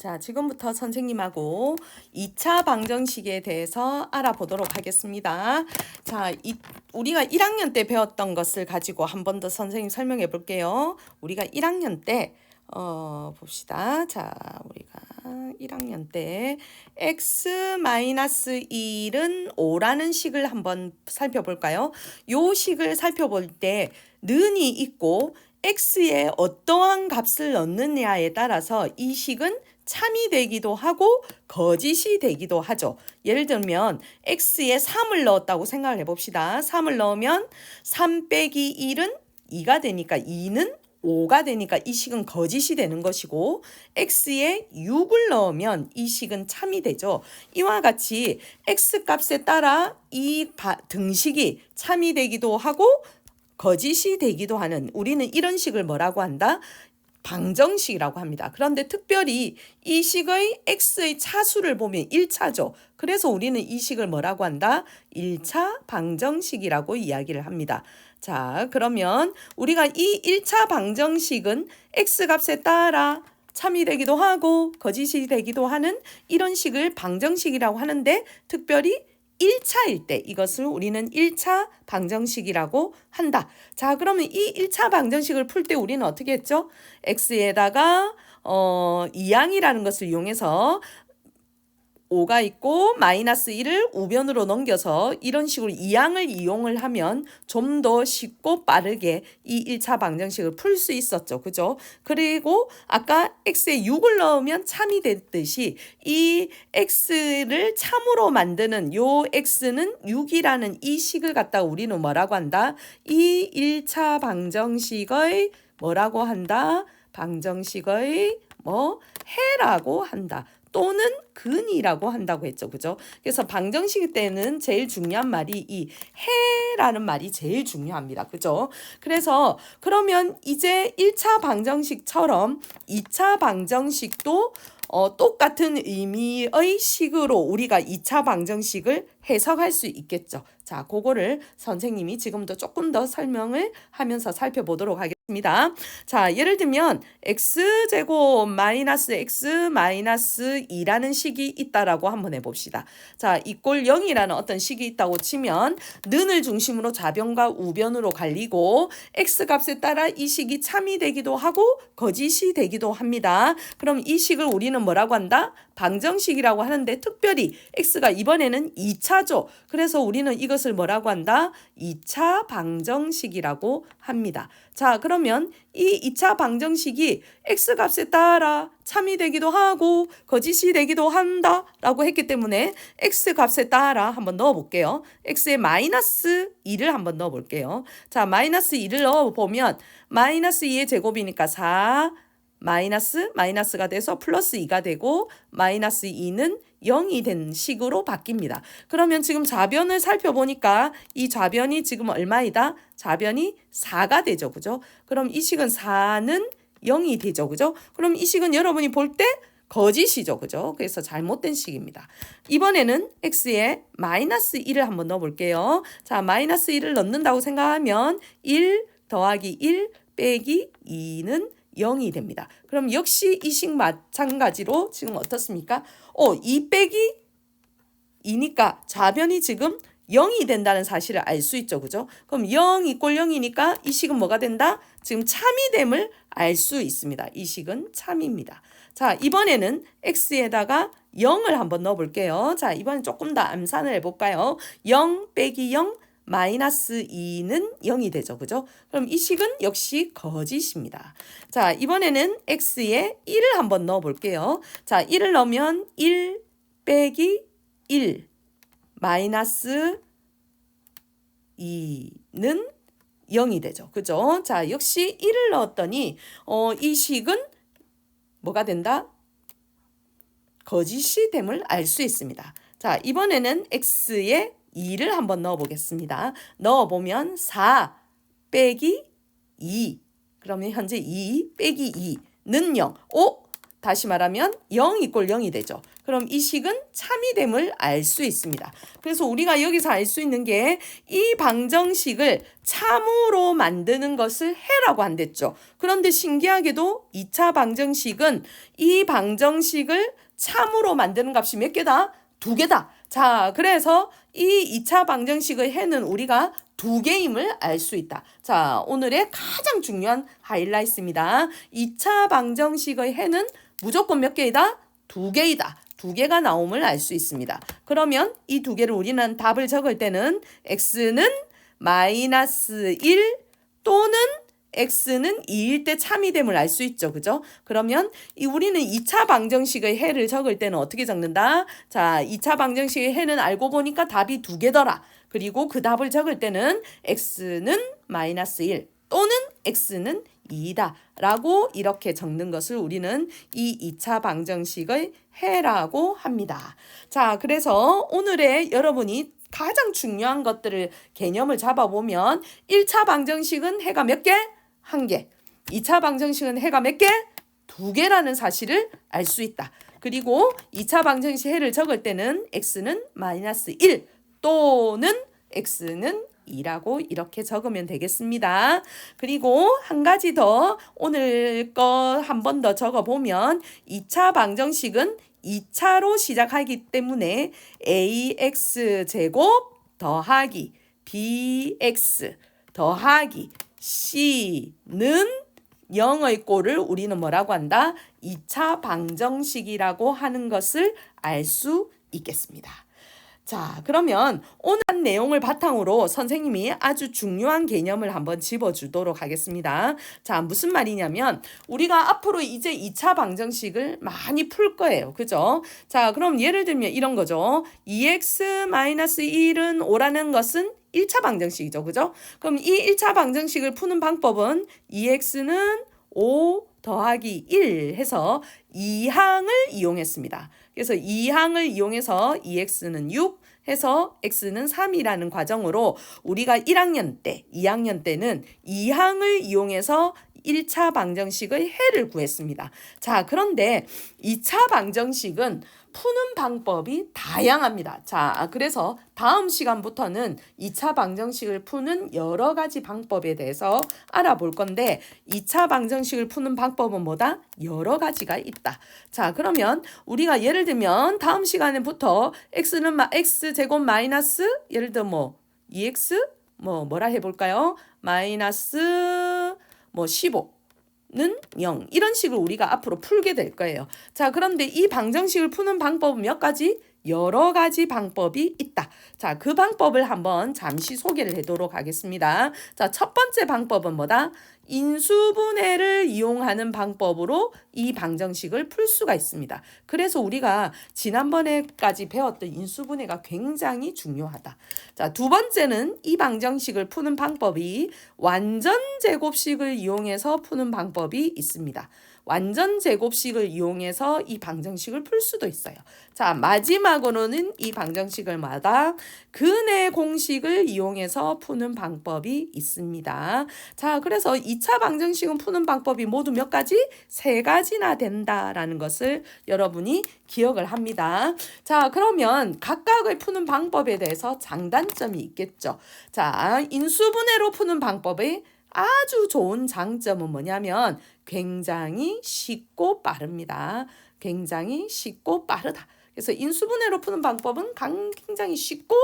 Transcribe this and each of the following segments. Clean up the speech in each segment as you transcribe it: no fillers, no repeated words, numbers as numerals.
자, 지금부터 선생님하고 2차 방정식에 대해서 알아보도록 하겠습니다. 자, 우리가 1학년 때 배웠던 것을 가지고 한 번 더 선생님 설명해 볼게요. 우리가 1학년 때 봅시다. 자, 우리가 1학년 때 x-1은 5라는 식을 한번 살펴볼까요? 요 식을 살펴볼 때 는이 있고 x에 어떠한 값을 넣느냐에 따라서 이 식은 참이 되기도 하고 거짓이 되기도 하죠. 예를 들면 x에 3을 넣었다고 생각을 해봅시다. 3을 넣으면 3 빼기 1은 2가 되니까 2는 5가 되니까 이 식은 거짓이 되는 것이고 x에 6을 넣으면 이 식은 참이 되죠. 이와 같이 x값에 따라 이 등식이 참이 되기도 하고 거짓이 되기도 하는, 우리는 이런 식을 뭐라고 한다? 방정식이라고 합니다. 그런데 특별히 이 식의 x의 차수를 보면 1차죠. 그래서 우리는 이 식을 뭐라고 한다? 1차 방정식이라고 이야기를 합니다. 자, 그러면 우리가 이 1차 방정식은 x값에 따라 참이 되기도 하고 거짓이 되기도 하는 이런 식을 방정식이라고 하는데, 특별히 1차일 때 이것을 우리는 1차 방정식이라고 한다. 자, 그러면 이 1차 방정식을 풀 때 우리는 어떻게 했죠? x에다가 이항이라는 것을 이용해서 5가 있고 마이너스 1을 우변으로 넘겨서 이런 식으로 이항을 이용을 하면 좀 더 쉽고 빠르게 이 1차 방정식을 풀 수 있었죠. 그죠? 그리고 아까 x에 6을 넣으면 참이 됐듯이 이 x를 참으로 만드는 요 x는 6이라는 이 식을 갖다가 우리는 뭐라고 한다? 이 1차 방정식의 뭐라고 한다? 방정식의 해라고 한다. 또는 근이라고 한다고 했죠. 그죠? 그래서 방정식 때는 제일 중요한 말이 이 해라는 말이 제일 중요합니다. 그죠? 그래서 그러면 이제 1차 방정식처럼 2차 방정식도 똑같은 의미의 식으로 우리가 2차 방정식을 해석할 수 있겠죠. 자, 그거를 선생님이 지금도 조금 더 설명을 하면서 살펴보도록 하겠습니다. 자, 예를 들면 x제곱 마이너스 x 마이너스 2라는 식이 있다라고 한번 해봅시다. 자, 이꼴 0이라는 어떤 식이 있다고 치면 는을 중심으로 좌변과 우변으로 갈리고 x값에 따라 이 식이 참이 되기도 하고 거짓이 되기도 합니다. 그럼 이 식을 우리는 뭐라고 한다? 방정식이라고 하는데, 특별히 x가 이번에는 2차죠. 그래서 우리는 이것을 뭐라고 한다? 2차 방정식이라고 합니다. 자, 그러면 이 2차 방정식이 x값에 따라 참이 되기도 하고 거짓이 되기도 한다 라고 했기 때문에 x값에 따라 한번 넣어볼게요. x에 마이너스 2를 한번 넣어볼게요. 자, 마이너스 2를 넣어보면 마이너스 2의 제곱이니까 4 마이너스가 돼서 플러스 2가 되고 마이너스 2는 0이 된 식으로 바뀝니다. 그러면 지금 좌변을 살펴보니까 이 좌변이 지금 얼마이다? 좌변이 4가 되죠. 그죠? 그럼 이 식은 4는 0이 되죠. 그죠? 그럼 이 식은 여러분이 볼 때 거짓이죠. 그죠? 그래서 잘못된 식입니다. 이번에는 x에 마이너스 1을 한번 넣어볼게요. 자, 마이너스 1을 넣는다고 생각하면 1 더하기 1 빼기 2는 0이 됩니다. 그럼 역시 이 식 마찬가지로 지금 어떻습니까? 2 빼기 2니까 좌변이 지금 0이 된다는 사실을 알 수 있죠. 그죠? 그럼 0 이꼴 0이니까 이 식은 뭐가 된다? 지금 참이됨을 알 수 있습니다. 이 식은 참입니다. 자, 이번에는 x에다가 0을 한번 넣어볼게요. 자, 이번엔 조금 더 암산을 해볼까요? 0 빼기 0 마이너스 2는 0이 되죠. 그죠? 그럼 이 식은 역시 거짓입니다. 자, 이번에는 x에 1을 한번 넣어볼게요. 자, 1을 넣으면 1 빼기 1 마이너스 2는 0이 되죠. 그죠? 자, 역시 1을 넣었더니 이 식은 뭐가 된다? 거짓이 됨을 알 수 있습니다. 자, 이번에는 x에 2를 한번 넣어보겠습니다. 넣어보면 4 빼기 2. 그러면 현재 2 빼기 2는 0. 다시 말하면 0 이꼴 0이 되죠. 그럼 이 식은 참이됨을 알 수 있습니다. 그래서 우리가 여기서 알 수 있는 게 이 방정식을 참으로 만드는 것을 해라고 한댔죠. 그런데 신기하게도 2차 방정식은 이 방정식을 참으로 만드는 값이 몇 개다? 2개다. 자, 그래서 이 2차 방정식의 해는 우리가 2개임을 알 수 있다. 자, 오늘의 가장 중요한 하이라이트입니다. 2차 방정식의 해는 무조건 몇 개이다? 2개이다. 2개가 나옴을 알 수 있습니다. 그러면 이 2개를 우리는 답을 적을 때는 x는 마이너스 1 또는 x는 2일 때 참이됨을 알 수 있죠. 그죠? 그러면 우리는 2차 방정식의 해를 적을 때는 어떻게 적는다? 자, 2차 방정식의 해는 알고 보니까 답이 2개더라. 그리고 그 답을 적을 때는 x는 마이너스 1 또는 x는 2다 라고 이렇게 적는 것을 우리는 이 2차 방정식의 해라고 합니다. 자, 그래서 오늘의 여러분이 가장 중요한 것들을 개념을 잡아보면 1차 방정식은 해가 몇 개? 1개. 2차 방정식은 해가 몇 개? 2개라는 사실을 알 수 있다. 그리고 2차 방정식 해를 적을 때는 x는 마이너스 1 또는 x는 2라고 이렇게 적으면 되겠습니다. 그리고 한 가지 더 오늘 거 한 번 더 적어보면 2차 방정식은 2차로 시작하기 때문에 ax제곱 더하기 bx 더하기 c는 0의 꼴을 우리는 뭐라고 한다? 2차 방정식이라고 하는 것을 알 수 있겠습니다. 자, 그러면 오늘 한 내용을 바탕으로 선생님이 아주 중요한 개념을 한번 집어주도록 하겠습니다. 자, 무슨 말이냐면 우리가 앞으로 이제 2차 방정식을 많이 풀 거예요. 그죠? 자, 그럼 예를 들면 이런 거죠. 2x-1은 5라는 것은 1차 방정식이죠. 그죠? 그럼 이 1차 방정식을 푸는 방법은 2x는 5 더하기 1 해서 2항을 이용했습니다. 그래서 2항을 이용해서 2x는 6 해서 x는 3이라는 과정으로 우리가 1학년 때, 2학년 때는 2항을 이용해서 1차 방정식의 해를 구했습니다. 자, 그런데 2차 방정식은 푸는 방법이 다양합니다. 자, 그래서 다음 시간부터는 2차 방정식을 푸는 여러 가지 방법에 대해서 알아볼 건데 2차 방정식을 푸는 방법은 뭐다? 여러 가지가 있다. 자, 그러면 우리가 예를 들면 다음 시간에부터 x는 x제곱 마이너스 예를 들어 2x 뭐라 해볼까요? 마이너스 15는 0 이런 식으로 우리가 앞으로 풀게 될 거예요. 자, 그런데 이 방정식을 푸는 방법은 몇 가지? 여러 가지 방법이 있다. 자, 그 방법을 한번 잠시 소개를 해도록 하겠습니다. 자, 첫 번째 방법은 뭐다? 인수분해를 이용하는 방법으로 이 방정식을 풀 수가 있습니다. 그래서 우리가 지난번에까지 배웠던 인수분해가 굉장히 중요하다. 자, 두 번째는 이 방정식을 푸는 방법이 완전제곱식을 이용해서 푸는 방법이 있습니다. 완전제곱식을 이용해서 이 방정식을 풀 수도 있어요. 자, 마지막으로는 이 방정식을마다 근의 공식을 이용해서 푸는 방법이 있습니다. 자, 그래서 2차 방정식은 푸는 방법이 모두 몇 가지? 3가지나 된다라는 것을 여러분이 기억을 합니다. 자, 그러면 각각의 푸는 방법에 대해서 장단점이 있겠죠. 자, 인수분해로 푸는 방법의 아주 좋은 장점은 뭐냐면 굉장히 쉽고 빠릅니다. 굉장히 쉽고 빠르다. 그래서 인수분해로 푸는 방법은 굉장히 쉽고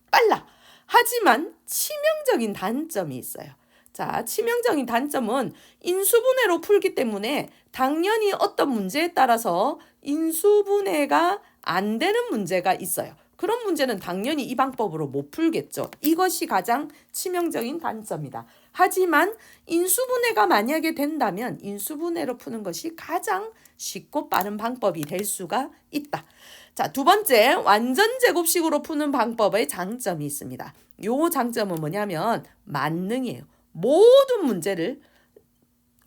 빨라. 하지만 치명적인 단점이 있어요. 자, 치명적인 단점은 인수분해로 풀기 때문에 당연히 어떤 문제에 따라서 인수분해가 안 되는 문제가 있어요. 그런 문제는 당연히 이 방법으로 못 풀겠죠. 이것이 가장 치명적인 단점이다. 하지만 인수분해가 만약에 된다면 인수분해로 푸는 것이 가장 쉽고 빠른 방법이 될 수가 있다. 자, 두 번째, 완전제곱식으로 푸는 방법의 장점이 있습니다. 요 장점은 뭐냐면 만능이에요. 모든 문제를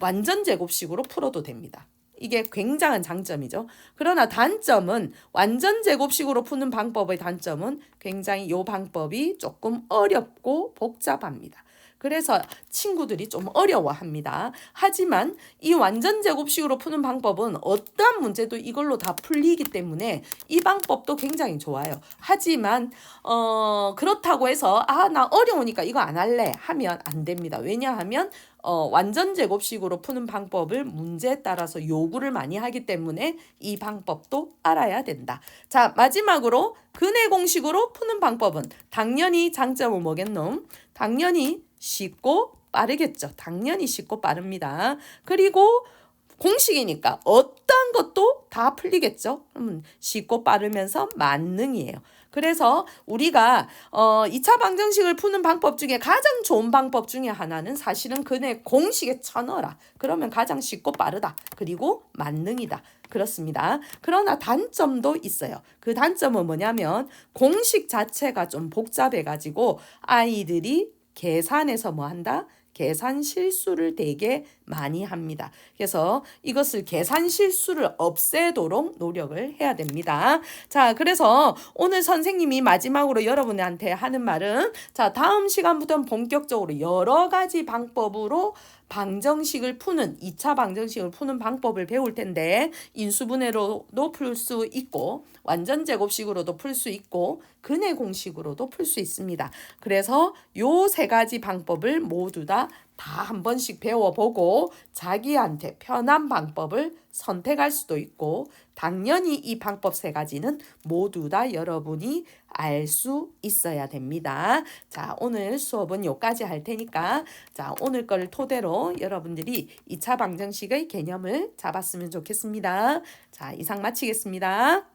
완전제곱식으로 풀어도 됩니다. 이게 굉장한 장점이죠. 그러나 단점은 완전제곱식으로 푸는 방법의 단점은 굉장히 이 방법이 조금 어렵고 복잡합니다. 그래서 친구들이 좀 어려워합니다. 하지만 이 완전 제곱식으로 푸는 방법은 어떠한 문제도 이걸로 다 풀리기 때문에 이 방법도 굉장히 좋아요. 하지만 그렇다고 해서 나 어려우니까 이거 안 할래 하면 안 됩니다. 왜냐하면 완전 제곱식으로 푸는 방법을 문제에 따라서 요구를 많이 하기 때문에 이 방법도 알아야 된다. 자, 마지막으로 근해 공식으로 푸는 방법은 당연히 장점은 뭐겠노? 당연히 쉽고 빠르겠죠. 당연히 쉽고 빠릅니다. 그리고 공식이니까 어떤 것도 다 풀리겠죠. 쉽고 빠르면서 만능이에요. 그래서 우리가 2차 방정식을 푸는 방법 중에 가장 좋은 방법 중에 하나는 사실은 근해 공식에 쳐넣어라. 그러면 가장 쉽고 빠르다. 그리고 만능이다. 그렇습니다. 그러나 단점도 있어요. 그 단점은 뭐냐면 공식 자체가 좀 복잡해가지고 아이들이 계산에서 뭐 한다? 계산 실수를 되게 많이 합니다. 그래서 이것을 계산 실수를 없애도록 노력을 해야 됩니다. 자, 그래서 오늘 선생님이 마지막으로 여러분한테 하는 말은 자, 다음 시간부터는 본격적으로 여러 가지 방법으로 방정식을 푸는 2차 방정식을 푸는 방법을 배울 텐데 인수분해로도 풀 수 있고 완전 제곱식으로도 풀 수 있고 근해 공식으로도 풀 수 있습니다. 그래서 요 세 가지 방법을 모두 다 한 번씩 배워보고 자기한테 편한 방법을 선택할 수도 있고 당연히 이 방법 세 가지는 모두 다 여러분이 알 수 있어야 됩니다. 자, 오늘 수업은 여기까지 할 테니까 자, 오늘 거를 토대로 여러분들이 2차 방정식의 개념을 잡았으면 좋겠습니다. 자, 이상 마치겠습니다.